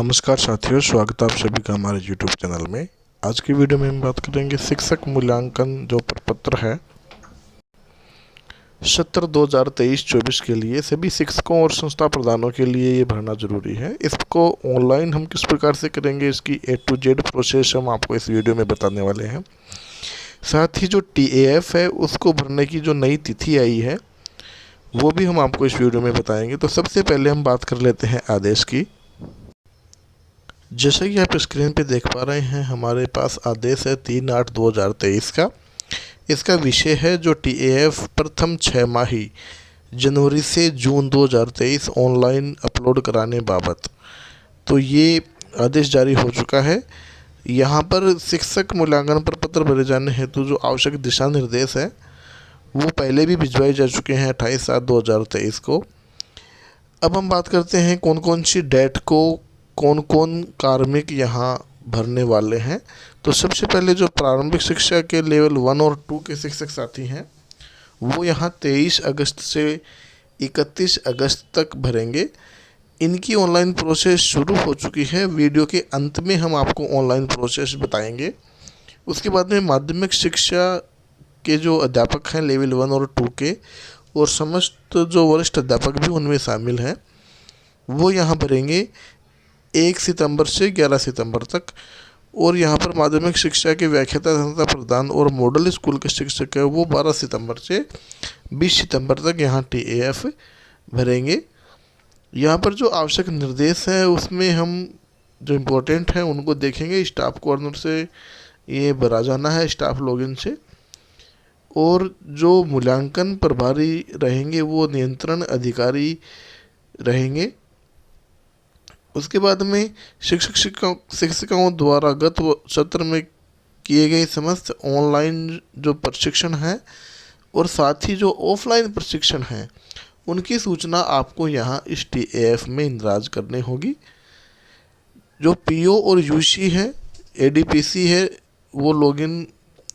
नमस्कार साथियों, स्वागत है आप सभी का हमारे YouTube चैनल में। आज की वीडियो में हम बात करेंगे शिक्षक मूल्यांकन जो प्रपत्र है सत्र 2023-24 के लिए सभी शिक्षकों और संस्था प्रधानों के लिए ये भरना जरूरी है। इसको ऑनलाइन हम किस प्रकार से करेंगे, इसकी A to Z प्रोसेस हम आपको इस वीडियो में बताने वाले हैं। साथ ही जो TAF है उसको भरने की जो नई तिथि आई है वो भी हम आपको इस वीडियो में बताएंगे। तो सबसे पहले हम बात कर लेते हैं आदेश की। जैसे कि आप स्क्रीन पे देख पा रहे हैं, हमारे पास आदेश है 3/8/2023 का। इसका विषय है जो TAF प्रथम 6 माही जनवरी से जून 2023 ऑनलाइन अपलोड कराने बाबत। तो ये आदेश जारी हो चुका है। यहाँ पर शिक्षक मूल्यांकन प्रपत्र भरे जाने हेतु जो आवश्यक दिशा निर्देश है वो पहले भी भिजवाए जा चुके हैं 28/7/2023 को। अब हम बात करते हैं कौन कौन सी डेट को कौन कौन कार्मिक यहाँ भरने वाले हैं। तो सबसे पहले जो प्रारंभिक शिक्षा के लेवल 1 और 2 के शिक्षक साथी हैं वो यहाँ 23 अगस्त से 31 अगस्त तक भरेंगे। इनकी ऑनलाइन प्रोसेस शुरू हो चुकी है। वीडियो के अंत में हम आपको ऑनलाइन प्रोसेस बताएंगे। उसके बाद में माध्यमिक शिक्षा के जो अध्यापक हैं लेवल 1 और 2 के और समस्त जो वरिष्ठ अध्यापक भी उनमें शामिल हैं वो यहाँ भरेंगे 1 सितंबर से 11 सितंबर तक। और यहाँ पर माध्यमिक शिक्षा के व्याख्याता संस्था प्रधान और मॉडल स्कूल के शिक्षक है वो 12 सितंबर से 20 सितंबर तक यहाँ TAF भरेंगे। यहाँ पर जो आवश्यक निर्देश हैं उसमें हम जो इम्पोर्टेंट हैं उनको देखेंगे। स्टाफ कॉर्नर से ये भरा जाना है, स्टाफ लॉगिन से। और जो मूल्यांकन प्रभारी रहेंगे वो नियंत्रण अधिकारी रहेंगे। उसके बाद में शिक्षकों द्वारा गत सत्र में किए गए समस्त ऑनलाइन जो प्रशिक्षण है और साथ ही जो ऑफलाइन प्रशिक्षण है उनकी सूचना आपको यहाँ इस TAF में इंदराज करनी होगी। जो PO और UC है, ADPC है, वो लॉगिन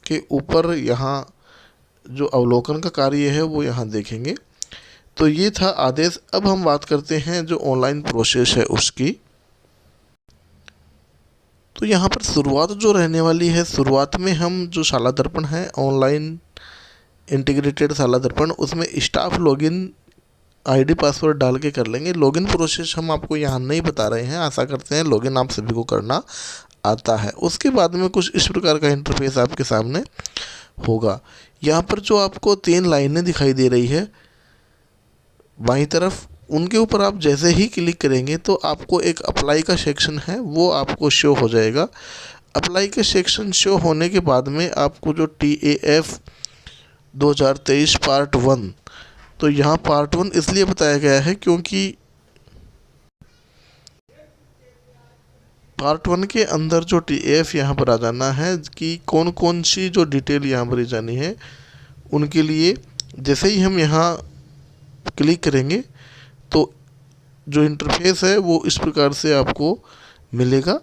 के ऊपर यहाँ जो अवलोकन का कार्य है वो यहाँ देखेंगे। तो ये था आदेश। अब हम बात करते हैं जो ऑनलाइन प्रोसेस है उसकी। तो यहाँ पर शुरुआत जो रहने वाली है, शुरुआत में हम जो शाला दर्पण है ऑनलाइन इंटीग्रेटेड शाला दर्पण, उसमें स्टाफ लॉगिन ID पासवर्ड डाल के कर लेंगे। लॉगिन प्रोसेस हम आपको यहाँ नहीं बता रहे हैं, आशा करते हैं लॉगिन आप सभी को करना आता है। उसके बाद में कुछ इस प्रकार का इंटरफेस आपके सामने होगा। यहाँ पर जो आपको 3 लाइनें दिखाई दे रही है बाईं तरफ, उनके ऊपर आप जैसे ही क्लिक करेंगे तो आपको एक अप्लाई का सेक्शन है वो आपको शो हो जाएगा। अप्लाई का सेक्शन शो होने के बाद में आपको जो TAF 2023 पार्ट 1, तो यहाँ पार्ट 1 इसलिए बताया गया है क्योंकि पार्ट 1 के अंदर जो TAF यहाँ पर आ जाना है कि कौन कौन सी जो डिटेल यहाँ भरी जानी है उनके लिए। जैसे ही हम यहाँ क्लिक करेंगे तो जो इंटरफेस है वो इस प्रकार से आपको मिलेगा।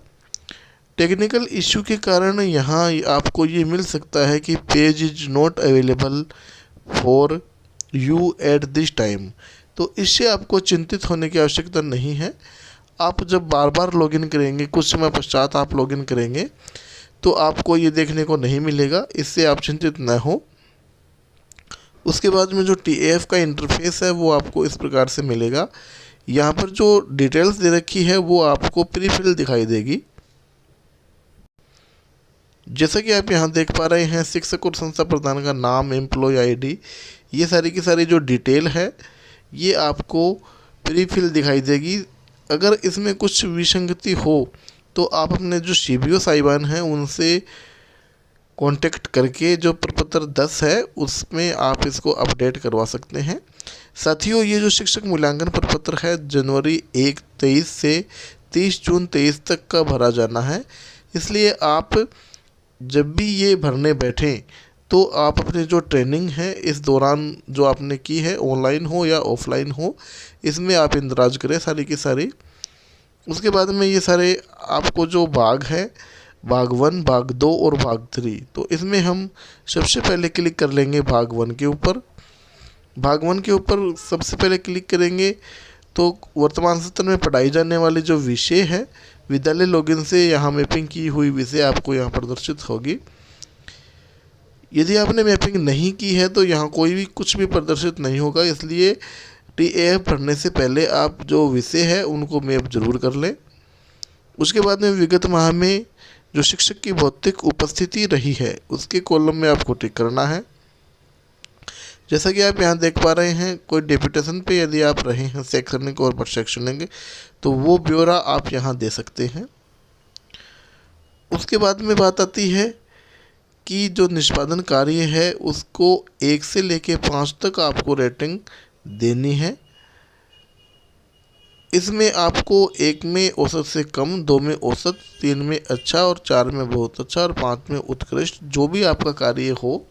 टेक्निकल इश्यू के कारण यहाँ आपको ये मिल सकता है कि page is not available for you at this time. तो इससे आपको चिंतित होने की आवश्यकता नहीं है। आप जब बार बार लॉगिन करेंगे, कुछ समय पश्चात आप लॉगिन करेंगे तो आपको ये देखने को नहीं मिलेगा, इससे आप चिंतित न हो। उसके बाद में जो TAF का इंटरफेस है वो आपको इस प्रकार से मिलेगा। यहाँ पर जो डिटेल्स दे रखी है वो आपको प्री फिल दिखाई देगी। जैसा कि आप यहाँ देख पा रहे हैं, शिक्षक और संस्था प्रधान का नाम, एम्प्लॉय ID, ये सारी की सारी जो डिटेल है ये आपको प्री फिल दिखाई देगी। अगर इसमें कुछ विसंगति हो तो आप अपने जो CBO साहिबान हैं उनसे कांटेक्ट करके जो प्रपत्र 10 है उसमें आप इसको अपडेट करवा सकते हैं। साथियों, ये जो शिक्षक मूल्यांकन प्रपत्र है जनवरी 1/23 से 30 जून 23 तक का भरा जाना है। इसलिए आप जब भी ये भरने बैठें तो आप अपने जो ट्रेनिंग है इस दौरान जो आपने की है, ऑनलाइन हो या ऑफलाइन हो, इसमें आप इंदराज करें सारी की सारी। उसके बाद में ये सारे आपको जो भाग है, भाग 1, भाग 2 और भाग 3, तो इसमें हम सबसे पहले क्लिक कर लेंगे भाग 1 के ऊपर। भाग 1 के ऊपर सबसे पहले क्लिक करेंगे तो वर्तमान सत्र में पढ़ाई जाने वाली जो विषय है, विद्यालय लॉगिन से यहाँ मैपिंग की हुई विषय आपको यहाँ प्रदर्शित होगी। यदि आपने मैपिंग नहीं की है तो यहाँ कोई भी कुछ भी प्रदर्शित नहीं होगा, इसलिए टीएएफ पढ़ने से पहले आप जो विषय है उनको मैप जरूर कर लें। उसके बाद में विगत माह में जो शिक्षक की भौतिक उपस्थिति रही है उसके कॉलम में आपको टिक करना है। जैसा कि आप यहाँ देख पा रहे हैं, कोई डेपुटेशन पे यदि आप रहे हैं शैक्षणिक और प्रशैक्षणिक, तो वो ब्यौरा आप यहाँ दे सकते हैं। उसके बाद में बात आती है कि जो निष्पादन कार्य है उसको 1 से लेकर 5 तक आपको रेटिंग देनी है। इसमें आपको 1 में औसत से कम, 2 में औसत, 3 में अच्छा और 4 में बहुत अच्छा और 5 में उत्कृष्ट, जो भी आपका कार्य हो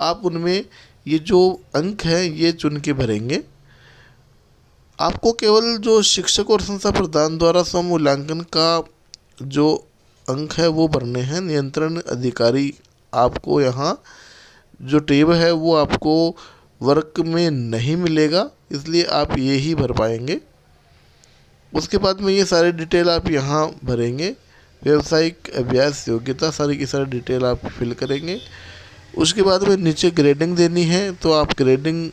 आप उनमें ये जो अंक है ये चुन के भरेंगे। आपको केवल जो शिक्षक और संस्था प्रधान द्वारा स्वमूल्यांकन का जो अंक है वो भरने हैं। नियंत्रण अधिकारी आपको यहाँ जो टेब है वो आपको वर्क में नहीं मिलेगा, इसलिए आप ये ही भर पाएंगे। उसके बाद में ये सारी डिटेल आप यहाँ भरेंगे। व्यावसायिक अभ्यास योग्यता सारी की सारी डिटेल आप फिल करेंगे। उसके बाद में नीचे ग्रेडिंग देनी है, तो आप ग्रेडिंग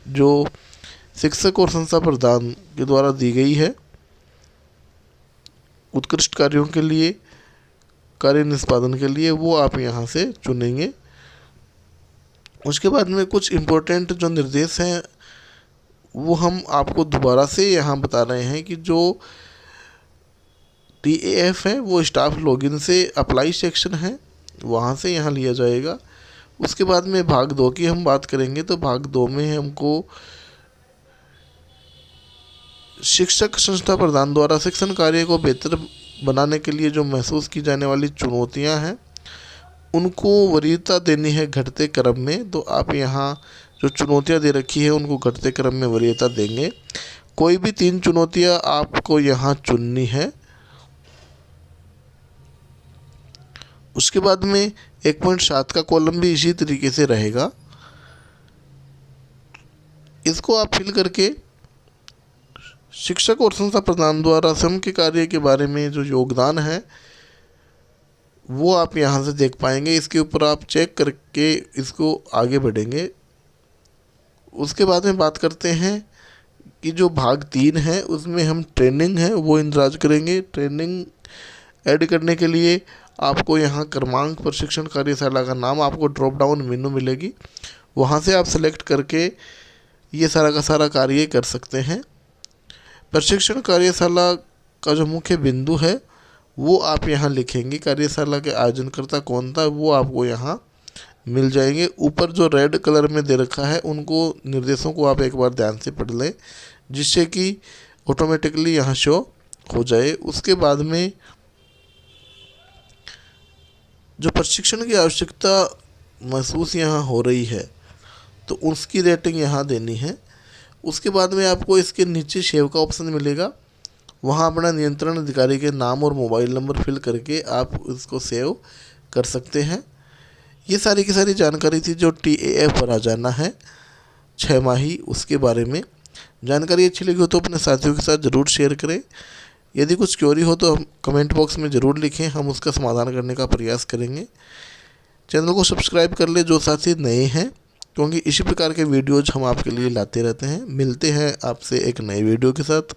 जो शिक्षक और संस्था प्रधान के द्वारा दी गई है उत्कृष्ट कार्यों के लिए, कार्य निष्पादन के लिए, वो आप यहाँ से चुनेंगे। उसके बाद में कुछ इम्पोर्टेंट जो निर्देश हैं वो हम आपको दोबारा से यहाँ बता रहे हैं कि जो टीएएफ है वो स्टाफ लॉगिन से अप्लाई सेक्शन है वहाँ से यहाँ लिया जाएगा। उसके बाद में भाग 2 की हम बात करेंगे, तो भाग 2 में हमको शिक्षक संस्था प्रधान द्वारा शिक्षण कार्य को बेहतर बनाने के लिए जो महसूस की जाने वाली चुनौतियां हैं उनको वरीयता देनी है घटते क्रम में। तो आप यहाँ जो चुनौतियां दे रखी है उनको घटते क्रम में वरीयता देंगे। कोई भी 3 चुनौतियां आपको यहाँ चुननी है। उसके बाद में 1.7 का कॉलम भी इसी तरीके से रहेगा। इसको आप फिल करके शिक्षक और संस्था प्रधान द्वारा स्वयं के कार्य के बारे में जो योगदान है वो आप यहाँ से देख पाएंगे। इसके ऊपर आप चेक करके इसको आगे बढ़ेंगे। उसके बाद में बात करते हैं कि जो भाग 3 है उसमें हम ट्रेनिंग है वो इंदराज करेंगे। ट्रेनिंग ऐड करने के लिए आपको यहाँ क्रमांक प्रशिक्षण कार्यशाला का नाम आपको ड्रॉप डाउन मेनू मिलेगी, वहाँ से आप सेलेक्ट करके ये सारा का सारा कार्य कर सकते हैं। प्रशिक्षण कार्यशाला का जो मुख्य बिंदु है वो आप यहाँ लिखेंगे। कार्यशाला के आयोजनकर्ता कौन था वो आपको यहाँ मिल जाएंगे। ऊपर जो रेड कलर में दे रखा है उनको निर्देशों को आप एक बार ध्यान से पढ़ लें, जिससे कि ऑटोमेटिकली यहाँ शो हो जाए। उसके बाद में जो प्रशिक्षण की आवश्यकता महसूस यहाँ हो रही है तो उसकी रेटिंग यहाँ देनी है। उसके बाद में आपको इसके नीचे सेव का ऑप्शन मिलेगा, वहाँ अपना नियंत्रण अधिकारी के नाम और मोबाइल नंबर फिल करके आप इसको सेव कर सकते हैं। ये सारी की सारी जानकारी थी जो टीएएफ भरा जाना है 6 माही, उसके बारे में। जानकारी अच्छी लगी हो तो अपने साथियों के साथ ज़रूर शेयर करें। यदि कुछ क्वेरी हो तो हम कमेंट बॉक्स में ज़रूर लिखें, हम उसका समाधान करने का प्रयास करेंगे। चैनल को सब्सक्राइब कर ले जो साथी नए हैं, क्योंकि इसी प्रकार के वीडियोज़ हम आपके लिए लाते रहते हैं। मिलते हैं आपसे एक नए वीडियो के साथ।